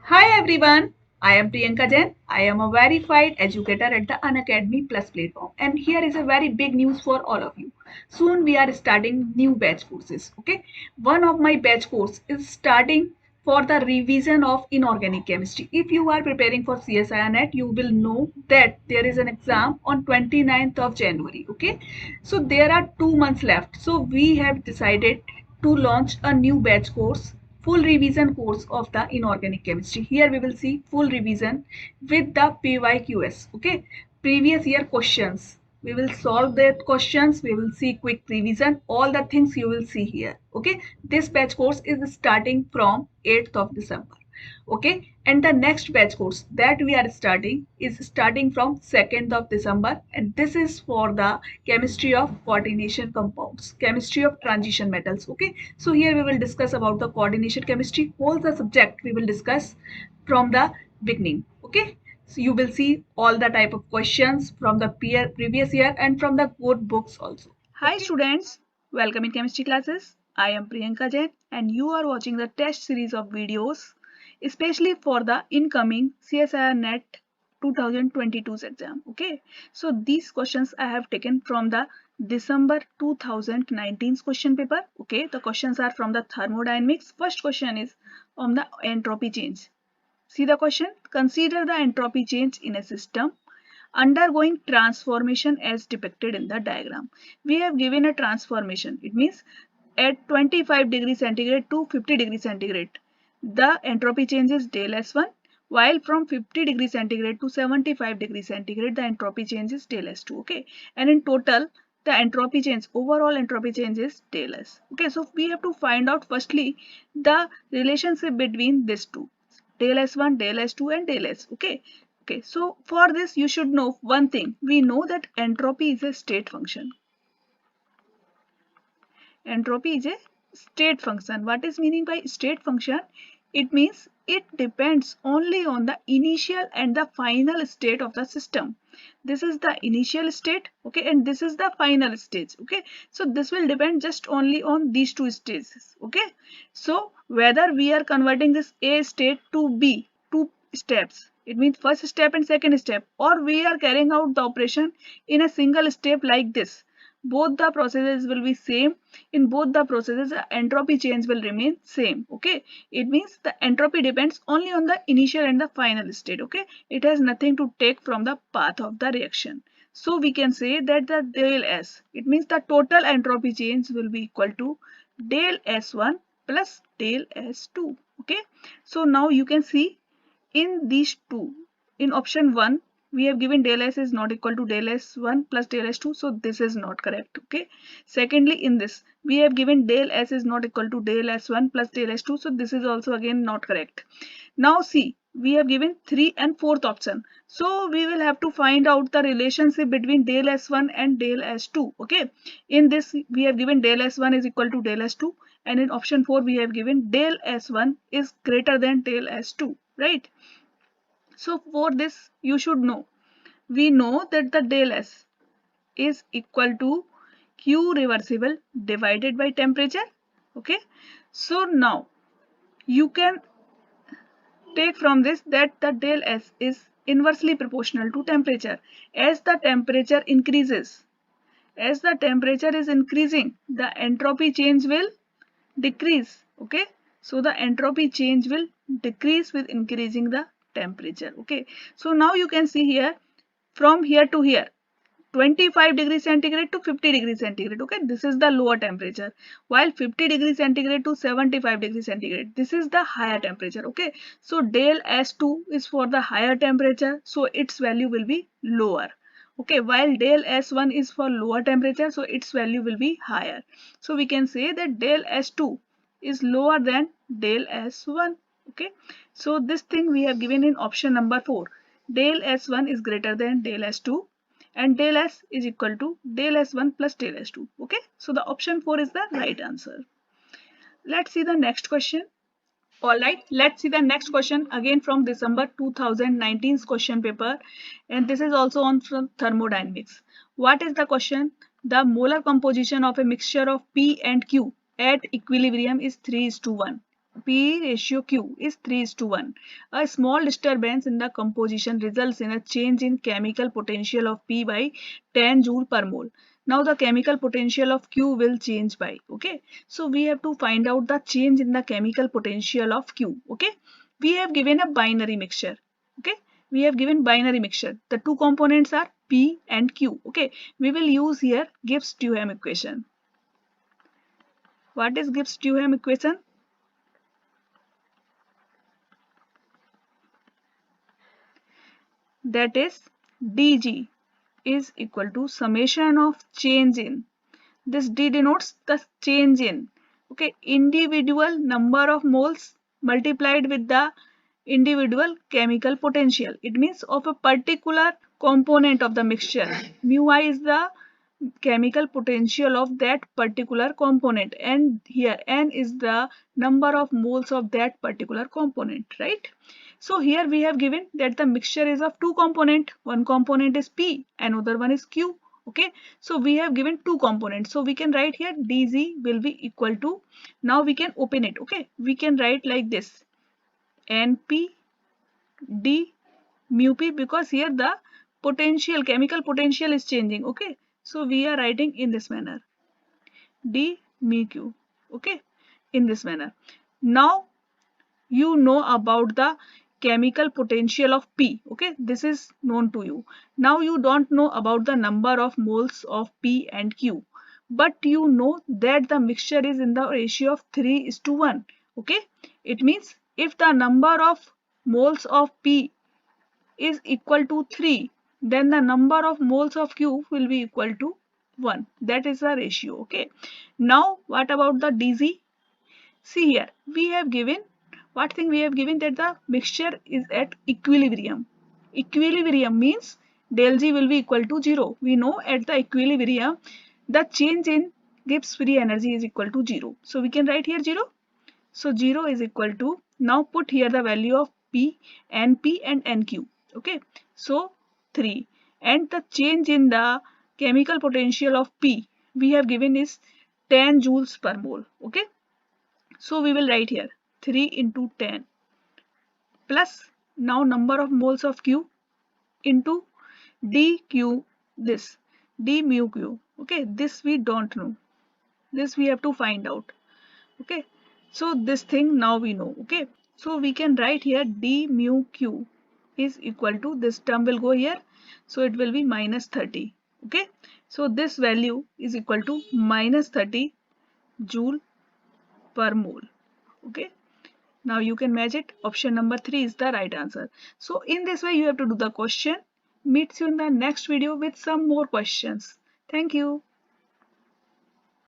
Hi everyone, I am Priyanka Jain. I am a verified educator at the Unacademy Plus platform, and here is a very big news for all of you. Soon we are starting new batch courses. Okay, one of my batch course is starting for the revision of inorganic chemistry. If you are preparing for CSIR NET, you will know that there is an exam on 29th of January. Okay, so there are 2 months left. So we have decided to launch a new batch course, full revision course of the inorganic chemistry. Here we will see full revision with the PYQS. Okay, previous year questions. We will solve that questions. We will see quick revision. All the things you will see here. Okay, this batch course is starting from 8th of December. Okay, and the next batch course that we are starting is starting from 2nd of December, and this is for the chemistry of coordination compounds, chemistry of transition metals. Okay, so here we will discuss about the coordination chemistry. All the subject we will discuss from the beginning. Okay, so you will see all the type of questions from the previous year and from the good books also. Hi students, welcome in chemistry classes. I am Priyanka Jain and you are watching the test series of videos especially for the incoming CSIR NET 2022's exam. Okay, so these questions I have taken from the December 2019's question paper. Okay, the questions are from the thermodynamics. First question is on the entropy change. See the question. Consider the entropy change in a system undergoing transformation as depicted in the diagram. We have given a transformation. It means at 25 degrees centigrade to 50 degrees centigrade, the entropy change is del S1, while from 50 degrees centigrade to 75 degrees centigrade, the entropy change is del S2. Okay, and in total, the entropy change, overall entropy change is del S. Okay, so we have to find out firstly the relationship between these two, del S1, del S2, and del S. Okay, okay, so for this you should know one thing. We know that entropy is a state function. Entropy is a state function. What is meaning by state function? It means it depends only on the initial and the final state of the system. This is the initial state, okay, and this is the final stage, okay. So this will depend just only on these two stages, okay. So whether we are converting this A state to B, two steps, it means first step and second step, or we are carrying out the operation in a single step like this, both the processes will be same. In both the processes the entropy change will remain same. Okay, it means the entropy depends only on the initial and the final state. Okay, it has nothing to take from the path of the reaction. So we can say that the del S, it means the total entropy change will be equal to del S1 plus del S2. Okay, so now you can see in these two, in option 1 we have given del S is not equal to del S1 plus del S2, so this is not correct. Okay, secondly in this we have given del S is not equal to del S1 plus del S2, so this is also again not correct. Now see, we have given 3 and 4th option, so we will have to find out the relationship between del S1 and del S2. Okay, in this we have given del S1 is equal to del S2, and in option 4 we have given del S1 is greater than del S2, right? So for this you should know, we know that the del S is equal to Q reversible divided by temperature. Okay, so now you can take from this that the del S is inversely proportional to temperature. As the temperature increases, as the temperature is increasing, the entropy change will decrease. Okay, so the entropy change will decrease with increasing the temperature. Okay, so now you can see here, from here to here, 25 degrees centigrade to 50 degrees centigrade. Okay, this is the lower temperature, while 50 degrees centigrade to 75 degrees centigrade, this is the higher temperature. Okay, so del S2 is for the higher temperature, so its value will be lower. Okay, while del S1 is for lower temperature, so its value will be higher. So we can say that del S2 is lower than del S1. Okay, so this thing we have given in option number 4. Del S1 is greater than del S2 and del S is equal to del S1 plus del S2. Okay, so the option 4 is the right answer. Let's see the next question. Alright, let's see the next question again from December 2019's question paper, and this is also on from thermodynamics. What is the question? The molar composition of a mixture of P and Q at equilibrium is 3:1. P ratio Q is 3:1. A small disturbance in the composition results in a change in chemical potential of P by 10 joule per mole. Now the chemical potential of Q will change by, okay. So we have to find out the change in the chemical potential of Q, okay. We have given a binary mixture, okay. We have given binary mixture. The two components are P and Q, okay. We will use here Gibbs-Duhem equation. What is Gibbs-Duhem equation? That is dg is equal to summation of change in, this d denotes the change in, okay, individual number of moles multiplied with the individual chemical potential. It means of a particular component of the mixture. Mu I is the chemical potential of that particular component, and here n is the number of moles of that particular component, right? So here we have given that the mixture is of two component. One component is P, another one is Q. Okay, so we have given two components. So we can write here dz will be equal to, now we can open it. Okay, we can write like this, np d mu p, because here the potential, chemical potential is changing. Okay, so we are writing in this manner, d mu q. Okay, in this manner. Now you know about the chemical potential of P. Okay, this is known to you. Now you don't know about the number of moles of P and Q, but you know that the mixture is in the ratio of 3:1. Okay, it means if the number of moles of P is equal to 3, then the number of moles of Q will be equal to 1. That is the ratio. Okay, now what about the dz? See here, we have given, what thing we have given, that the mixture is at equilibrium. Equilibrium means del G will be equal to 0. We know at the equilibrium, the change in Gibbs free energy is equal to 0. So we can write here 0. So 0 is equal to, now put here the value of P, NP and NQ. Okay, so 3. And the change in the chemical potential of P we have given is 10 joules per mole. Okay. So we will write here 3 into 10 plus now number of moles of Q into dq, this d mu q. Okay, this we don't know. This we have to find out. Okay, so this thing now we know. Okay, so we can write here d mu q is equal to, this term will go here, so it will be minus 30. Okay, so this value is equal to minus 30 joule per mole. Okay, now you can match it. Option number 3 is the right answer. So in this way you have to do the question. Meets you in the next video with some more questions. Thank you.